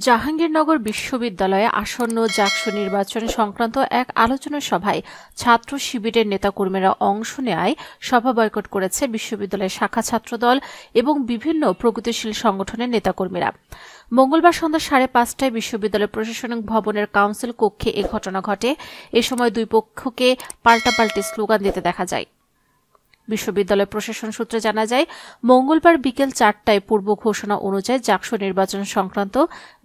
জাহাঙ্গীরনগর বিশ্ববিদ্যালয়ে আসন্ন জাকসু নির্বাচন সংক্রান্ত এক আলোচনা সভায় ছাত্র শিবিরের নেতাকর্মীরা অংশ নেয় সভা বয়কট করেছে বিশ্ববিদ্যালয়ের শাখা ছাত্রদল এবং বিভিন্ন প্রগতিশীল সংগঠনের নেতাকর্মীরা। মঙ্গলবার সন্ধ্যা 5:30টায় বিশ্ববিদ্যালয় প্রশাসনিক ভবনের কাউন্সিল কক্ষে এ ঘটনা ঘটে। এ সময় দুই পক্ষকে পাল্টাপাল্টি স্লোগান দিতে দেখা যায়। বিশ্ববিদ্যালয় প্রশাসন সূত্রে জানা যায়, মঙ্গলবার বিকেল 4টায় পূর্ব ঘোষণা অনুযায়ী জাকসু নির্বাচন সংক্রান্ত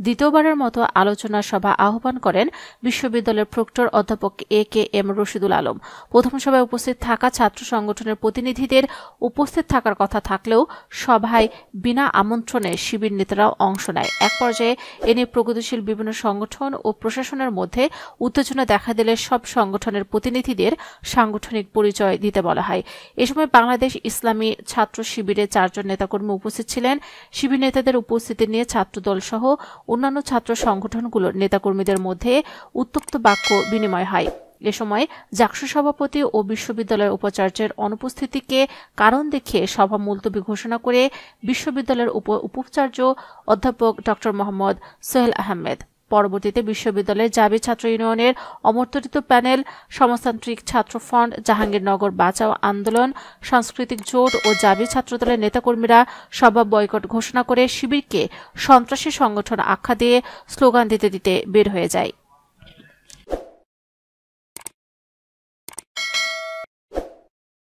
দ্বিতীয়বারের মতো আলোচনা সভা আহ্বান করেন বিশ্ববিদ্যালয়ের প্রক্টর অধ্যাপক এ.কে.এম. রশিদুল আলম। প্রথম সভায় উপস্থিত থাকা ছাত্র সংগঠনের প্রতিনিধিদের উপস্থিত থাকার কথা থাকলেও সভায় বিনা আমন্ত্রণে শিবির নেতারাও অংশ নেয়। এক পর্যায়ে এ নিয়ে প্রগতিশীল বিভিন্ন সংগঠন ও প্রশাসনের মধ্যে উত্তেজনা দেখা দিলে সব সংগঠনের প্রতিনিধিদের সাংগঠনিক পরিচয় দিতে বলা হয়। এ সময় বাংলাদেশ ইসলামী ছাত্র শিবিরের 4 জন নেতাকর্মী উপস্থিত ছিলেন। শিবির নেতাদের উপস্থিতি নিয়ে ছাত্রদল সহ অন্যান্য ছাত্র সংগঠনগুলোর নেতাকর্মীদের মধ্যে উত্তপ্ত বাক্য বিনিময় হয়। এ সময় জাকসু সভাপতি ও বিশ্ববিদ্যালয়ের উপাচার্যের অনুপস্থিতিকে কারণ দেখিয়ে সভা মুলতবি ঘোষণা করে বিশ্ববিদ্যালয়ের উপাচার্য অধ্যাপক ড. মোহাম্মদ সোহেল আহমেদ। পরবর্তীতে বিশ্ববিদ্যালয়ের জাবি ছাত্র ইউনিয়নের অমর্তরিত প্যানেল, সমাজতান্ত্রিক ছাত্র ফ্রন্ট, জাহাঙ্গীরনগর বাঁচাও আন্দোলন, সাংস্কৃতিক জোট ও জাবি ছাত্রদলের নেতাকর্মীরা সভা বয়কট ঘোষণা করে শিবিরকে সন্ত্রাসী সংগঠন আখ্যা দিয়ে স্লোগান দিতে বের হয়ে যায়।